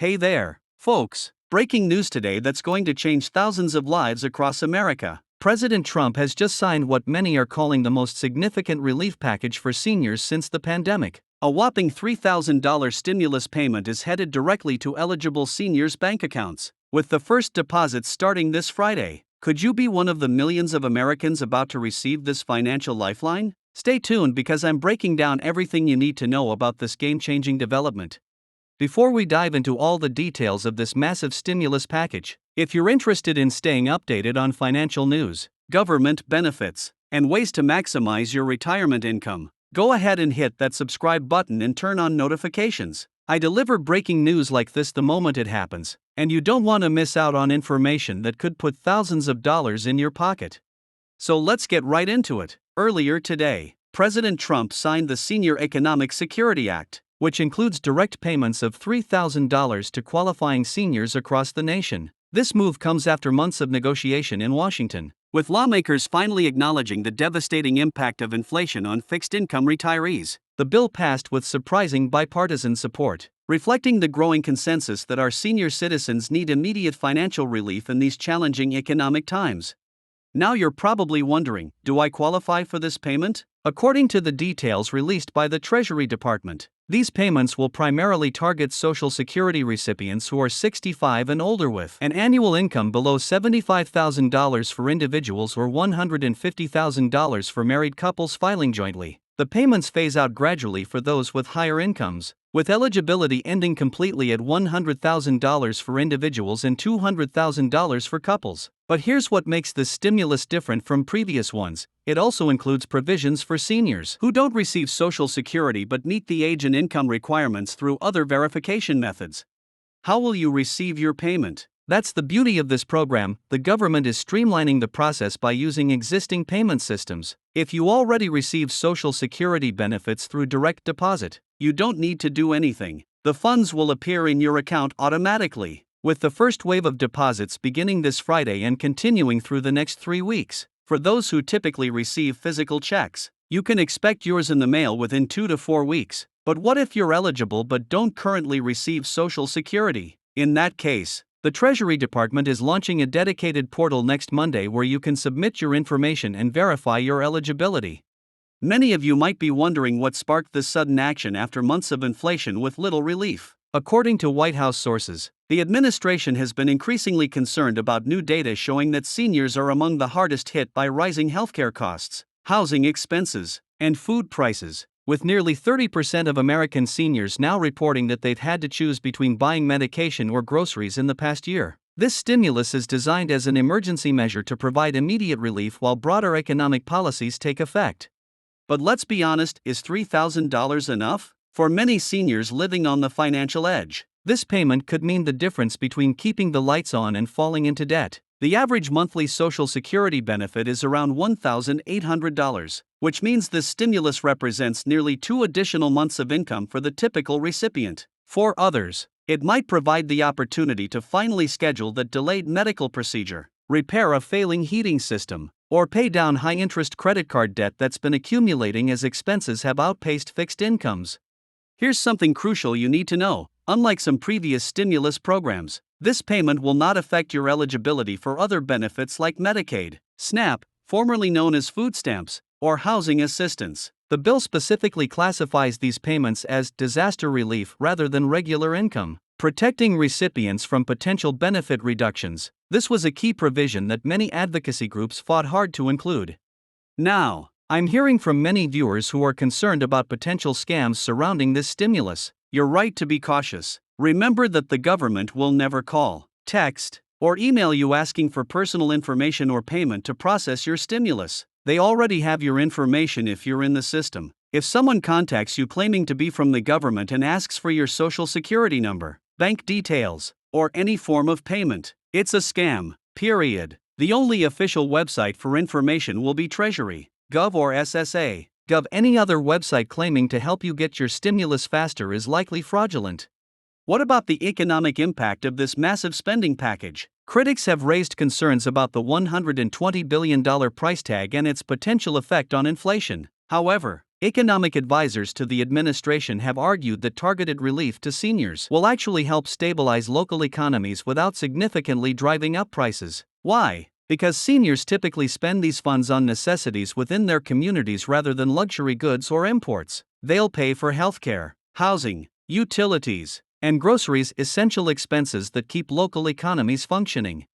Hey there, folks. Breaking news today that's going to change thousands of lives across America. President Trump has just signed what many are calling the most significant relief package for seniors since the pandemic. A whopping $3,000 stimulus payment is headed directly to eligible seniors' bank accounts, with the first deposits starting this Friday. Could you be one of the millions of Americans about to receive this financial lifeline? Stay tuned because I'm breaking down everything you need to know about this game-changing development. Before we dive into all the details of this massive stimulus package, if you're interested in staying updated on financial news, government benefits, and ways to maximize your retirement income, go ahead and hit that subscribe button and turn on notifications. I deliver breaking news like this the moment it happens, and you don't want to miss out on information that could put thousands of dollars in your pocket. So let's get right into it. Earlier today, President Trump signed the Senior Economic Security Act, which includes direct payments of $3,000 to qualifying seniors across the nation. This move comes after months of negotiation in Washington, with lawmakers finally acknowledging the devastating impact of inflation on fixed-income retirees. The bill passed with surprising bipartisan support, reflecting the growing consensus that our senior citizens need immediate financial relief in these challenging economic times. Now you're probably wondering, do I qualify for this payment? According to the details released by the Treasury Department, these payments will primarily target Social Security recipients who are 65 and older with an annual income below $75,000 for individuals or $150,000 for married couples filing jointly. The payments phase out gradually for those with higher incomes, with eligibility ending completely at $100,000 for individuals and $200,000 for couples. But here's what makes this stimulus different from previous ones. It also includes provisions for seniors who don't receive Social Security but meet the age and income requirements through other verification methods. How will you receive your payment? That's the beauty of this program. The government is streamlining the process by using existing payment systems. If you already receive Social Security benefits through direct deposit, you don't need to do anything. The funds will appear in your account automatically, with the first wave of deposits beginning this Friday and continuing through the next 3 weeks. For those who typically receive physical checks, you can expect yours in the mail within 2 to 4 weeks. But what if you're eligible but don't currently receive Social Security? In that case, the Treasury Department is launching a dedicated portal next Monday where you can submit your information and verify your eligibility. Many of you might be wondering what sparked this sudden action after months of inflation with little relief. According to White House sources, the administration has been increasingly concerned about new data showing that seniors are among the hardest hit by rising healthcare costs, housing expenses, and food prices, with nearly 30% of American seniors now reporting that they've had to choose between buying medication or groceries in the past year. This stimulus is designed as an emergency measure to provide immediate relief while broader economic policies take effect. But let's be honest, is $3,000 enough? For many seniors living on the financial edge, this payment could mean the difference between keeping the lights on and falling into debt. The average monthly Social Security benefit is around $1,800, which means this stimulus represents nearly 2 additional months of income for the typical recipient. For others, it might provide the opportunity to finally schedule that delayed medical procedure, repair a failing heating system, or pay down high-interest credit card debt that's been accumulating as expenses have outpaced fixed incomes. Here's something crucial you need to know. Unlike some previous stimulus programs, this payment will not affect your eligibility for other benefits like Medicaid, SNAP, formerly known as food stamps, or housing assistance. The bill specifically classifies these payments as disaster relief rather than regular income, protecting recipients from potential benefit reductions. This was a key provision that many advocacy groups fought hard to include. Now, I'm hearing from many viewers who are concerned about potential scams surrounding this stimulus. You're right to be cautious. Remember that the government will never call, text, or email you asking for personal information or payment to process your stimulus. They already have your information if you're in the system. If someone contacts you claiming to be from the government and asks for your Social Security number, bank details, or any form of payment, it's a scam, period. The only official website for information will be Treasury.gov or SSA.gov. Any other website claiming to help you get your stimulus faster is likely fraudulent. What about the economic impact of this massive spending package? Critics have raised concerns about the $120 billion price tag and its potential effect on inflation. However, Economic advisors to the administration have argued that targeted relief to seniors will actually help stabilize local economies without significantly driving up prices. Why? Because seniors typically spend these funds on necessities within their communities rather than luxury goods or imports. They'll pay for healthcare, housing, utilities, and groceries, essential expenses that keep local economies functioning.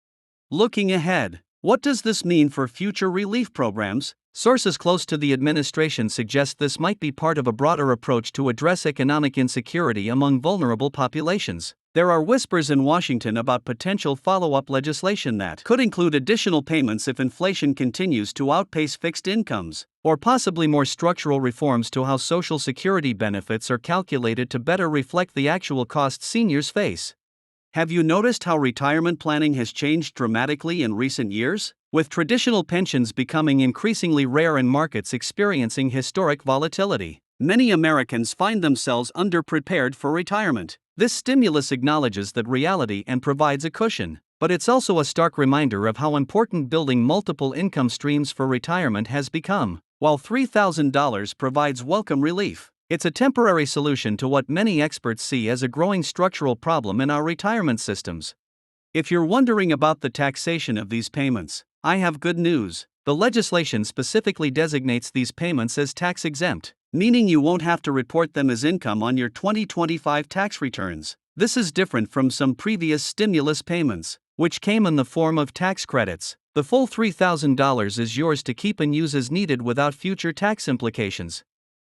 Looking ahead, what does this mean for future relief programs? Sources close to the administration suggest this might be part of a broader approach to address economic insecurity among vulnerable populations. There are whispers in Washington about potential follow-up legislation that could include additional payments if inflation continues to outpace fixed incomes, or possibly more structural reforms to how Social Security benefits are calculated to better reflect the actual costs seniors face. Have you noticed how retirement planning has changed dramatically in recent years? With traditional pensions becoming increasingly rare and markets experiencing historic volatility, many Americans find themselves underprepared for retirement. This stimulus acknowledges that reality and provides a cushion, but it's also a stark reminder of how important building multiple income streams for retirement has become. While $3,000 provides welcome relief, it's a temporary solution to what many experts see as a growing structural problem in our retirement systems. If you're wondering about the taxation of these payments, I have good news. The legislation specifically designates these payments as tax-exempt, meaning you won't have to report them as income on your 2025 tax returns. This is different from some previous stimulus payments, which came in the form of tax credits. The full $3,000 is yours to keep and use as needed without future tax implications.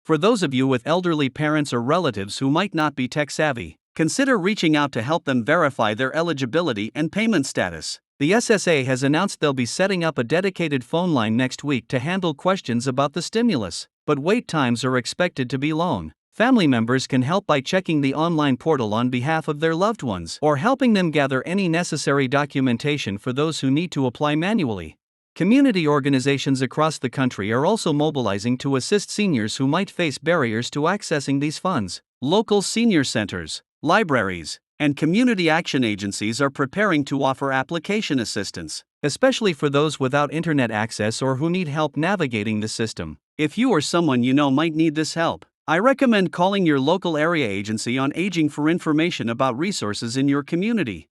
For those of you with elderly parents or relatives who might not be tech-savvy, consider reaching out to help them verify their eligibility and payment status. The SSA has announced they'll be setting up a dedicated phone line next week to handle questions about the stimulus, but wait times are expected to be long. Family members can help by checking the online portal on behalf of their loved ones or helping them gather any necessary documentation for those who need to apply manually. Community organizations across the country are also mobilizing to assist seniors who might face barriers to accessing these funds. Local senior centers, libraries, and community action agencies are preparing to offer application assistance, especially for those without internet access or who need help navigating the system. If you or someone you know might need this help, I recommend calling your local area agency on aging for information about resources in your community.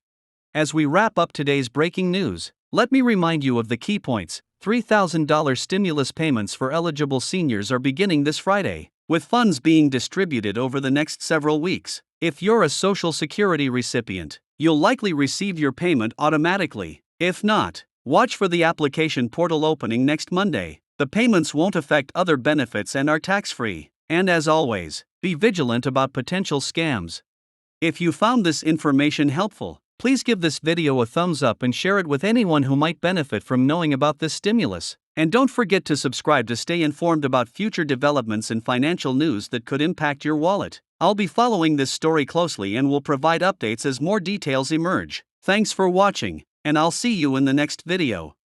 As we wrap up today's breaking news, let me remind you of the key points. $3,000 stimulus payments for eligible seniors are beginning this Friday, with funds being distributed over the next several weeks. If you're a Social Security recipient, you'll likely receive your payment automatically. If not, watch for the application portal opening next Monday. The payments won't affect other benefits and are tax-free. And as always, be vigilant about potential scams. If you found this information helpful, please give this video a thumbs up and share it with anyone who might benefit from knowing about this stimulus. And don't forget to subscribe to stay informed about future developments in financial news that could impact your wallet. I'll be following this story closely and will provide updates as more details emerge. Thanks for watching, and I'll see you in the next video.